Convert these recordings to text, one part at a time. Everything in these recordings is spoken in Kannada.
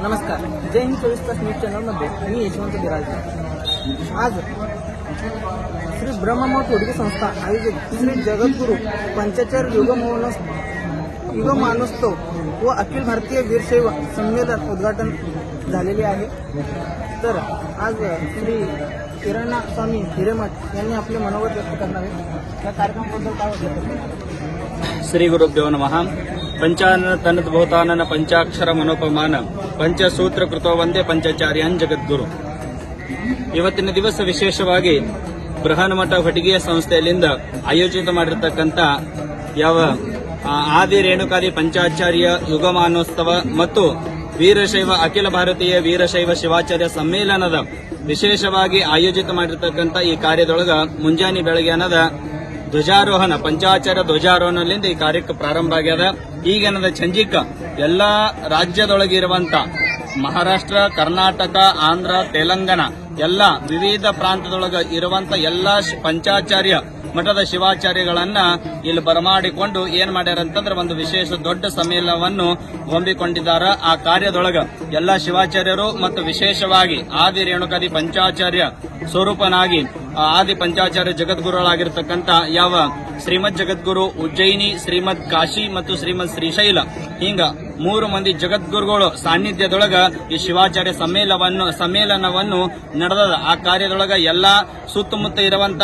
नमस्कार. जय हिंद 24 तास न्यूज चॅनलमध्ये मी यशवंत बिराजदार. आज श्री ब्रह्ममठ होडगे संस्था आयोजित श्री जगद्गुरु पंचाचार्य युगमानोत्सव व अखिल भारतीय वीरशैव संमेलन उद्घाटन झालेले आहे. तर आज श्री किरणा स्वामी हिरेमठ यांनी आपले मनोगत व्यक्त करणार आहेत. या कार्यक्रमाबद्दल काय वाटतं? ಶ್ರೀ ಗುರುಭ್ಯೋ ನಮಃ. ಪಂಚಾನನ ತನ್ನದ್ಭೂತಾನನ ಪಂಚಾಕ್ಷರ ಮನೋಪಮಾನ ಪಂಚಸೂತ್ರ ಕೃತೋ ವಂದೇ ಪಂಚಾಚಾರ್ಯಾನ್ ಜಗದ್ಗುರು. ಇವತ್ತಿನ ದಿವಸ ವಿಶೇಷವಾಗಿ ಬೃಹನ್ಮಠ ಹೊಟಗೆಯ ಸಂಸ್ಥೆಯಲ್ಲಿಂದ ಆಯೋಜಿತ ಮಾಡಿರತಕ್ಕಂಥ ಯಾವ ಆದಿ ರೇಣುಕಾದಿ ಪಂಚಾಚಾರ್ಯ ಯುಗಮಾನೋತ್ಸವ ಮತ್ತು ವೀರಶೈವ ಅಖಿಲ ಭಾರತೀಯ ವೀರಶೈವ ಶಿವಾಚಾರ್ಯ ಸಮ್ಮೇಳನದ ವಿಶೇಷವಾಗಿ ಆಯೋಜಿತ ಮಾಡಿರತಕ್ಕಂಥ ಈ ಕಾರ್ಯದೊಳಗ ಮುಂಜಾನೆ ಬೆಳಗ್ಗೆ ಅನ್ನದ ಧ್ವಜಾರೋಹಣ ಪಂಚಾಚಾರ್ಯ ಧ್ವಜಾರೋಹಣದಿಂದ ಈ ಕಾರ್ಯಕ್ಕೆ ಪ್ರಾರಂಭ ಆಗ್ಯದ. ಈಗೇನದ ಚಂಜಿಕ ಎಲ್ಲಾ ರಾಜ್ಯದೊಳಗಿರುವಂತ ಮಹಾರಾಷ್ಟ್ರ, ಕರ್ನಾಟಕ, ಆಂಧ್ರ, ತೆಲಂಗಾಣ ಎಲ್ಲ ವಿವಿಧ ಪ್ರಾಂತದೊಳಗ ಇರುವಂತ ಎಲ್ಲಾ ಪಂಚಾಚಾರ್ಯ ಮಠದ ಶಿವಾಚಾರ್ಯಗಳನ್ನ ಇಲ್ಲಿ ಬರಮಾಡಿಕೊಂಡು ಏನ್ ಮಾಡ್ಯಾರಂತಂದ್ರೆ ಒಂದು ವಿಶೇಷ ದೊಡ್ಡ ಸಮ್ಮೇಳನವನ್ನು ಹೊಂದಿಕೊಂಡಿದ್ದಾರೆ. ಆ ಕಾರ್ಯದೊಳಗ ಎಲ್ಲಾ ಶಿವಾಚಾರ್ಯರು ಮತ್ತು ವಿಶೇಷವಾಗಿ ಆದಿ ರೇಣುಕಾದಿ ಪಂಚಾಚಾರ್ಯ ಸ್ವರೂಪನಾಗಿ ಆದಿ ಪಂಚಾಚಾರ್ಯ ಜಗದ್ಗುರುಗಳಾಗಿರ್ತಕ್ಕಂಥ ಯಾವ ಶ್ರೀಮದ್ ಜಗದ್ಗುರು ಉಜ್ಜಯಿನಿ, ಶ್ರೀಮದ್ ಕಾಶಿ ಮತ್ತು ಶ್ರೀಮದ್ ಶ್ರೀಶೈಲ ಹಿಂಗ 3 ಮಂದಿ ಜಗದ್ಗುರುಗಳು ಸಾನ್ನಿಧ್ಯದೊಳಗ ಈ ಶಿವಾಚಾರ್ಯ ಸಮ್ಮೇಳನವನ್ನು ನಡೆದ. ಆ ಕಾರ್ಯದೊಳಗ ಎಲ್ಲಾ ಸುತ್ತಮುತ್ತ ಇರುವಂತ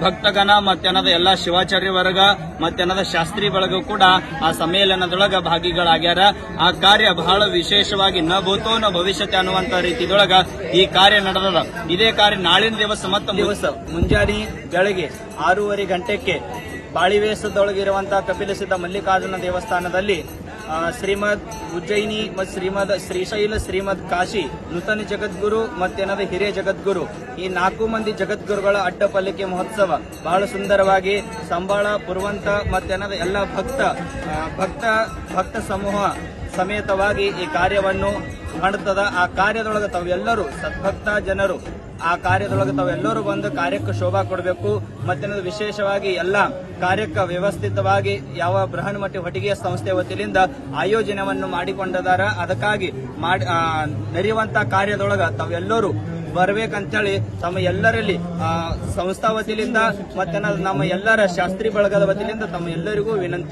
ಭಕ್ತಗಣ ಮತ್ತೆನದ ಎಲ್ಲಾ ಶಿವಾಚಾರ್ಯ ವರ್ಗ ಮತ್ತೆನದ ಶಾಸ್ತ್ರಿ ಬಳಗ ಕೂಡ ಆ ಸಮ್ಮೇಳನದೊಳಗ ಭಾಗಿಗಳಾಗ್ಯಾರ. ಆ ಕಾರ್ಯ ಬಹಳ ವಿಶೇಷವಾಗಿ ನ ಭೂತೋ ನ ಭವಿಷ್ಯತೆ ಅನ್ನುವಂತ ರೀತಿದೊಳಗ ಈ ಕಾರ್ಯ ನಡೆದದ. ಇದೇ ಕಾರ್ಯ ನಾಳಿನ ದಿವಸ ಮುಂಜಾನೆ ಬೆಳಗ್ಗೆ 6:30 ಗಂಟೆಗೆ ಬಾಳಿವೇಶದೊಳಗಿರುವಂತಹ ಕಪಿಲಸಿದ್ಧ ಮಲ್ಲಿಕಾರ್ಜುನ ದೇವಸ್ಥಾನದಲ್ಲಿ ಶ್ರೀಮದ್ ಉಜ್ಜಯಿನಿ ಮತ್ತು ಶ್ರೀಮದ್ ಶ್ರೀಶೈಲ, ಶ್ರೀಮದ್ ಕಾಶಿ, ನೂತನ ಜಗದ್ಗುರು ಮತ್ತೇನದ ಹಿರಿಯ ಜಗದ್ಗುರು ಈ 4 ಮಂದಿ ಜಗದ್ಗುರುಗಳ ಅಡ್ಡಪಲ್ಲಿಕೆ ಮಹೋತ್ಸವ ಬಹಳ ಸುಂದರವಾಗಿ ಸಂಬಾಳ ಪುರವಂತ ಮತ್ತೇನದ ಎಲ್ಲ ಭಕ್ತ ಸಮೂಹ ಸಮೇತವಾಗಿ ಈ ಕಾರ್ಯವನ್ನು ಮಾಡುತ್ತದ. ಆ ಕಾರ್ಯದೊಳಗೆ ತಾವೆಲ್ಲರೂ ಸದ್ಭಕ್ತ ಜನರು ಆ ಕಾರ್ಯದೊಳಗೆ ತಾವೆಲ್ಲರೂ ಬಂದು ಕಾರ್ಯಕ್ಕೆ ಶೋಭಾ ಕೊಡಬೇಕು. ಮತ್ತೆ ವಿಶೇಷವಾಗಿ ಎಲ್ಲ ಕಾರ್ಯಕ್ಕೆ ವ್ಯವಸ್ಥಿತವಾಗಿ ಯಾವ ಬೃಹನ್ಮಠ ಹೊಟಗೆಯ ಸಂಸ್ಥೆ ವತಿಯಿಂದ ಆಯೋಜನೆಯನ್ನು ಮಾಡಿಕೊಂಡಿದ್ದಾರೆ. ಅದಕ್ಕಾಗಿ ನಡೆಯುವಂತ ಕಾರ್ಯದೊಳಗ ತಾವೆಲ್ಲರೂ ಬರ್ಬೇಕಂತೇಳಿ ತಮ್ಮ ಎಲ್ಲರಲ್ಲಿ ಸಂಸ್ಥಾ ವತಿಯಿಂದ ಮತ್ತೆ ನಮ್ಮ ಎಲ್ಲರ ಶಾಸ್ತ್ರಿ ಬಳಗದ ವತಿಯಿಂದ ತಮ್ಮ ಎಲ್ಲರಿಗೂ ವಿನಂತಿ.